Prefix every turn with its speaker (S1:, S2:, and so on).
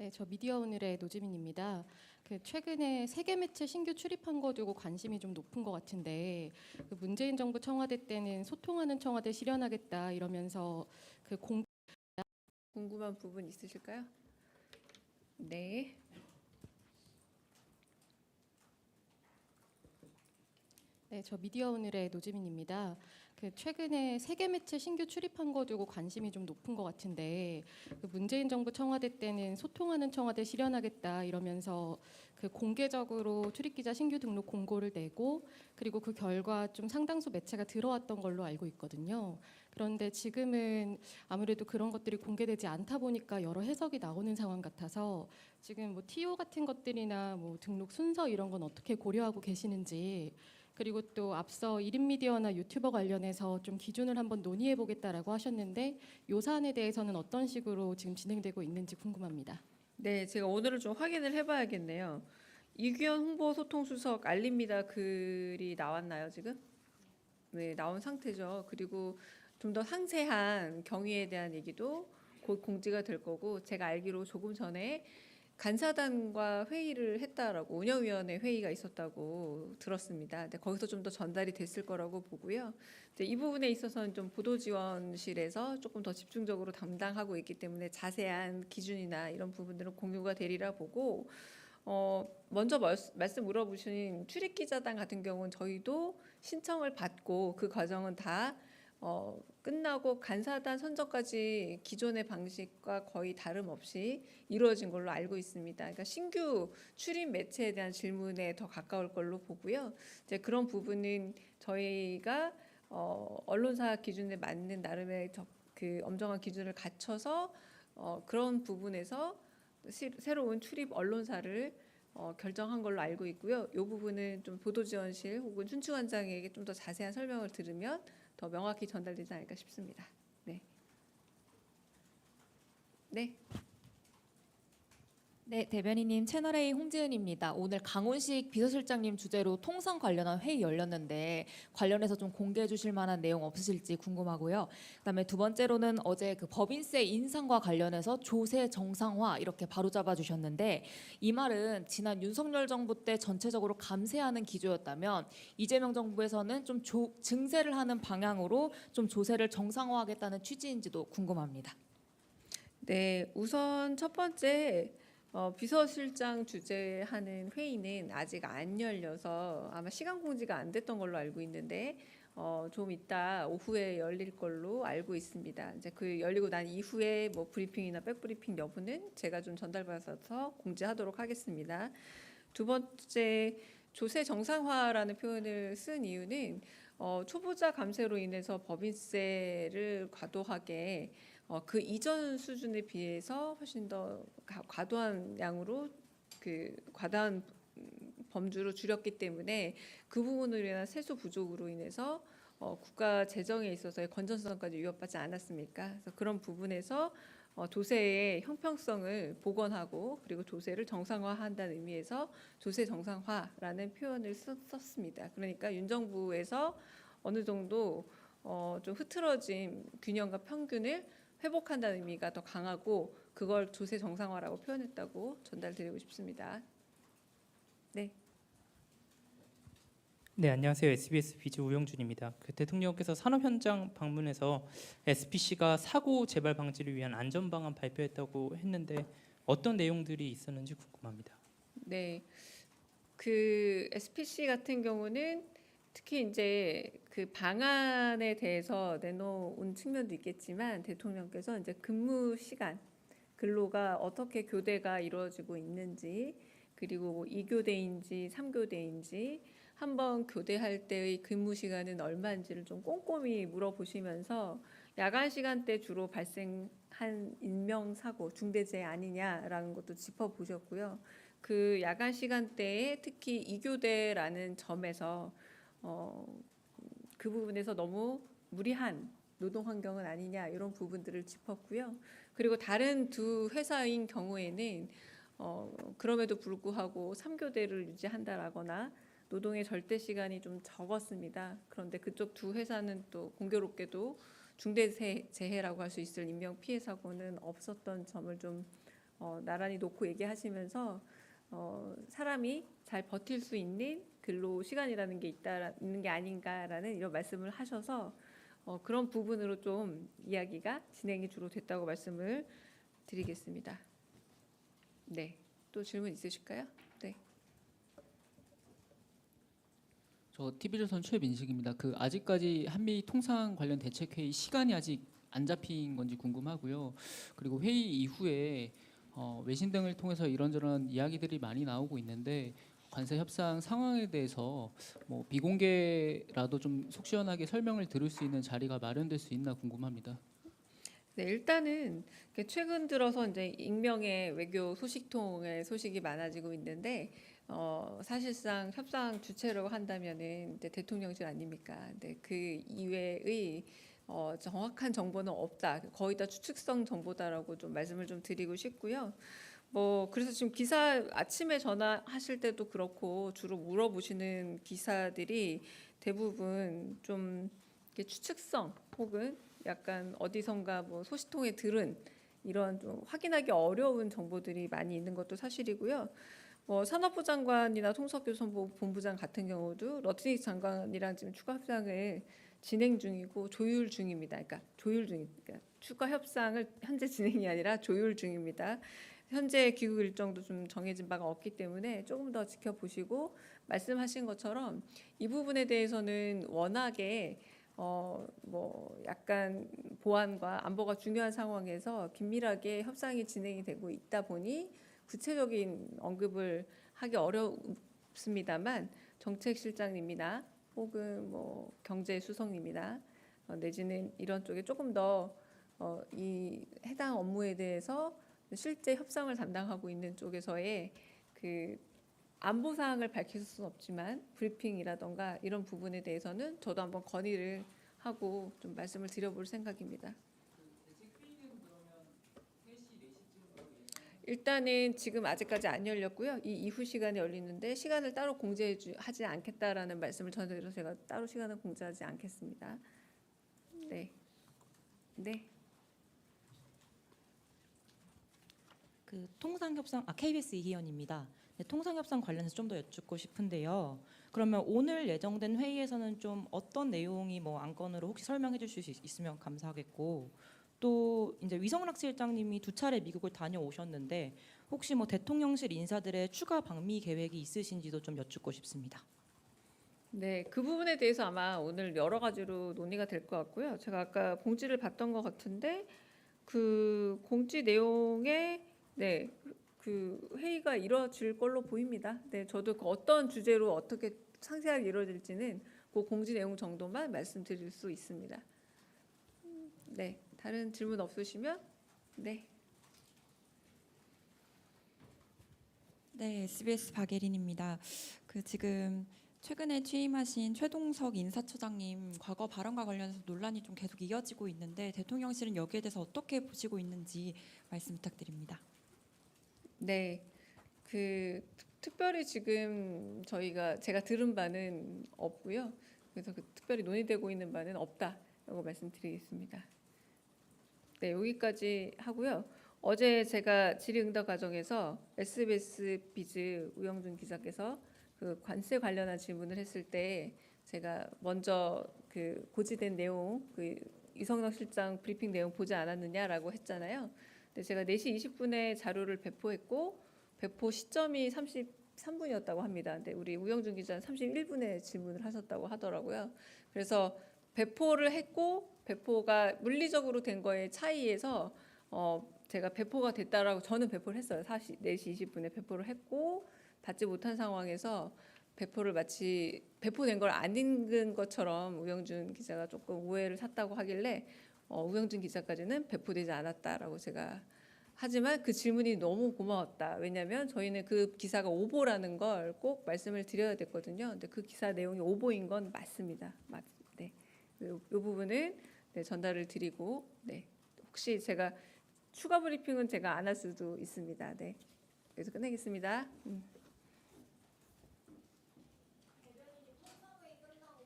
S1: 네, 저 미디어 오늘의 노지민입니다. 최근에 세계 매체 신규 출입한 거 두고 관심이 좀 높은 것 같은데, 문재인 정부 청와대 때는 소통하는 청와대 실현하겠다 이러면서
S2: 궁금한 부분 있으실까요? 네.
S1: 네, 저 미디어 오늘의 노지민입니다. 최근에 세계 매체 신규 출입한 거 두고 관심이 좀 높은 것 같은데, 문재인 정부 청와대 때는 소통하는 청와대 실현하겠다 이러면서 공개적으로 출입기자 신규 등록 공고를 내고, 그리고 그 결과 좀 상당수 매체가 들어왔던 걸로 알고 있거든요. 그런데 지금은 아무래도 그런 것들이 공개되지 않다 보니까 여러 해석이 나오는 상황 같아서, 지금 뭐 TO 같은 것들이나 뭐 등록 순서 이런 건 어떻게 고려하고 계시는지, 그리고 또 앞서 1인 미디어나 유튜버 관련해서 좀 기준을 한번 논의해 보겠다라고 하셨는데, 요 사안에 대해서는 어떤 식으로 지금 진행되고 있는지 궁금합니다.
S2: 네, 제가 오늘은 좀 확인을 해봐야겠네요. 이규현 홍보소통수석 알립니다 글이 나왔나요, 지금? 네, 나온 상태죠. 그리고 좀 더 상세한 경위에 대한 얘기도 곧 공지가 될 거고, 제가 알기로 조금 전에 간사단과 회의를 했다라고, 운영위원회 회의가 있었다고 들었습니다. 근데 거기서 좀 더 전달이 됐을 거라고 보고요. 이제 이 부분에 있어서는 좀 보도지원실에서 조금 더 집중적으로 담당하고 있기 때문에 자세한 기준이나 이런 부분들은 공유가 되리라 보고, 먼저 말씀 물어보신 출입기자단 같은 경우는 저희도 신청을 받고 그 과정은 다 끝나고 간사단 선정까지 기존의 방식과 거의 다름없이 이루어진 걸로 알고 있습니다. 그러니까 신규 출입 매체에 대한 질문에 더 가까울 걸로 보고요. 이제 그런 부분은 저희가 언론사 기준에 맞는 나름의 그 엄정한 기준을 갖춰서 그런 부분에서 새로운 출입 언론사를 결정한 걸로 알고 있고요. 이 부분은 좀 보도지원실 혹은 춘추관장에게 좀 더 자세한 설명을 들으면 더 명확히 전달되지 않을까 싶습니다. 네. 네.
S3: 네, 대변인님 채널A 홍지은입니다. 오늘 강훈식 비서실장님 주재로 통상 관련한 회의 열렸는데 관련해서 좀 공개해 주실 만한 내용 없으실지 궁금하고요. 그다음에 두 번째로는 어제 그 법인세 인상과 관련해서 조세 정상화 이렇게 바로잡아 주셨는데, 이 말은 지난 윤석열 정부 때 전체적으로 감세하는 기조였다면 이재명 정부에서는 좀 증세를 하는 방향으로 좀 조세를 정상화하겠다는 취지인지도 궁금합니다.
S2: 네, 우선 첫 번째 비서실장 주재하는 회의는 아직 안 열려서 아마 시간 공지가 안 됐던 걸로 알고 있는데 좀 이따 오후에 열릴 걸로 알고 있습니다. 이제 그 열리고 난 이후에 뭐 브리핑이나 백브리핑 여부는 제가 좀 전달받아서 공지하도록 하겠습니다. 두 번째, 조세 정상화라는 표현을 쓴 이유는 초보자 감세로 인해서 법인세를 과도하게 그 이전 수준에 비해서 훨씬 더 과도한 양으로 그 과다한 범주로 줄였기 때문에 그 부분으로 인한 세수 부족으로 인해서 국가 재정에 있어서의 건전성까지 위협받지 않았습니까? 그래서 그런 부분에서 조세의 형평성을 복원하고 그리고 조세를 정상화한다는 의미에서 조세 정상화라는 표현을 썼습니다. 그러니까 윤 정부에서 어느 정도 좀 흐트러진 균형과 평균을 회복한다는 의미가 더 강하고 그걸 조세 정상화라고 표현했다고 전달드리고 싶습니다. 네.
S4: 네, 안녕하세요. SBS 비즈 우영준입니다. 대통령께서 산업 현장 방문해서 SPC가 사고 재발 방지를 위한 안전 방안 발표했다고 했는데 어떤 내용들이 있었는지 궁금합니다.
S2: 네. 그 SPC 같은 경우는 특히 이제 그 방안에 대해서 내놓은 측면도 있겠지만 대통령께서 이제 근무 시간 근로가 어떻게 교대가 이루어지고 있는지, 그리고 뭐 2교대인지 3교대인지 한번 교대할 때의 근무 시간은 얼마인지를 좀 꼼꼼히 물어보시면서 야간 시간대 주로 발생한 인명사고 중대재해 아니냐라는 것도 짚어보셨고요. 그 야간 시간대에 특히 2교대라는 점에서 그 부분에서 너무 무리한 노동 환경은 아니냐 이런 부분들을 짚었고요. 그리고 다른 두 회사인 경우에는 그럼에도 불구하고 3교대를 유지한다라거나 노동의 절대 시간이 좀 적었습니다. 그런데 그쪽 두 회사는 또 공교롭게도 중대재해라고 할 수 있을 인명 피해 사고는 없었던 점을 좀 나란히 놓고 얘기하시면서 사람이 잘 버틸 수 있는 근로 시간이라는 게 있는 게 아닌가라는 이런 말씀을 하셔서 그런 부분으로 좀 이야기가 진행이 주로 됐다고 말씀을 드리겠습니다. 네, 또 질문 있으실까요? 네.
S5: 저 TV조선 최민식입니다. 아직까지 한미 통상 관련 대책회의 시간이 아직 안 잡힌 건지 궁금하고요. 그리고 회의 이후에 외신 등을 통해서 이런저런 이야기들이 많이 나오고 있는데 관세 협상 상황에 대해서 뭐 비공개라도 좀 속 시원하게 설명을 들을 수 있는 자리가 마련될 수 있나 궁금합니다.
S2: 네, 일단은 최근 들어서 이제 익명의 외교 소식통의 소식이 많아지고 있는데 사실상 협상 주체라고 한다면은 이제 대통령실 아닙니까? 근데 그 이외의 정확한 정보는 없다. 거의 다 추측성 정보다라고 좀 말씀을 좀 드리고 싶고요. 뭐 그래서 지금 기사 아침에 전화하실 때도 그렇고 주로 물어보시는 기사들이 대부분 좀 이렇게 추측성 혹은 약간 어디선가 뭐 소식통에 들은 이런 좀 확인하기 어려운 정보들이 많이 있는 것도 사실이고요. 뭐 산업부 장관이나 통솔교섭부 본부장 같은 경우도 러트닉 장관이랑 지금 추가 협상을 진행 중이고 조율 중입니다. 그러니까 추가 협상을 현재 진행이 아니라 조율 중입니다. 현재 귀국 일정도 좀 정해진 바가 없기 때문에 조금 더 지켜보시고 말씀하신 것처럼 이 부분에 대해서는 워낙에 뭐 약간 보안과 안보가 중요한 상황에서 긴밀하게 협상이 진행이 되고 있다 보니 구체적인 언급을 하기 어렵습니다만 정책실장님이나 혹은 뭐 경제수석님이나 내지는 이런 쪽에 조금 더 이 해당 업무에 대해서 실제 협상을 담당하고 있는 쪽에서의 그 안보 사항을 밝힐 수는 없지만 브리핑이라던가 이런 부분에 대해서는 저도 한번 건의를 하고 좀 말씀을 드려볼 생각입니다. 일단은 지금 아직까지 안 열렸고요. 이 이후 시간에 열리는데 시간을 따로 공지하지 않겠다라는 말씀을 전해드려서 제가 따로 시간을 공지하지 않겠습니다. 네. 네.
S6: KBS 이희연입니다. 네, 통상협상 관련해서 좀 더 여쭙고 싶은데요. 그러면 오늘 예정된 회의에서는 좀 어떤 내용이 뭐 안건으로 혹시 설명해 주실 수 있으면 감사하겠고, 또 이제 위성락 실장님이 2차례 미국을 다녀오셨는데 혹시 뭐 대통령실 인사들의 추가 방미 계획이 있으신지도 좀 여쭙고 싶습니다.
S2: 네, 그 부분에 대해서 아마 오늘 여러 가지로 논의가 될 것 같고요. 제가 아까 공지를 봤던 것 같은데 그 공지 내용에 그 회의가 이루어질 걸로 보입니다. 네, 저도 그 어떤 주제로 어떻게 상세하게 이루어질지는 그 공지 내용 정도만 말씀드릴 수 있습니다. 네, 다른 질문 없으시면 네.
S7: 네, SBS 박예린입니다. 지금 최근에 취임하신 최동석 인사처장님 과거 발언과 관련해서 논란이 좀 계속 이어지고 있는데 대통령실은 여기에 대해서 어떻게 보시고 있는지 말씀 부탁드립니다.
S2: 네, 특별히 지금 제가 들은 바는 없고요. 그래서 특별히 논의되고 있는 바는 없다라고 말씀드리겠습니다. 네, 여기까지 하고요. 어제 제가 질의응답 과정에서 SBS 비즈 우영준 기자께서 그 관세 관련한 질문을 했을 때 제가 먼저 고지된 내용, 이성락 실장 브리핑 내용 보지 않았느냐라고 했잖아요. 근데 제가 4시 20분에 자료를 배포했고 배포 시점이 33분이었다고 합니다. 근데 우리 우영준 기자는 31분에 질문을 하셨다고 하더라고요. 그래서 배포를 했고 배포가 물리적으로 된 거에 차이에서 제가 배포가 됐다라고 저는 배포를 했어요. 4시 20분에 배포를 했고 받지 못한 상황에서 마치 배포된 걸 안 읽은 것처럼 우영준 기자가 조금 오해를 샀다고 하길래 우영준 기자까지는 배포되지 않았다라고 제가 하지만 그 질문이 너무 고마웠다. 왜냐하면 저희는 그 기사가 오보라는 걸 꼭 말씀을 드려야 됐거든요. 근데 그 기사 내용이 오보인 건 맞습니다. 네, 이 부분은 전달을 드리고 혹시 제가 추가 브리핑은 제가 안 할 수도 있습니다. 네, 그래서 끝내겠습니다.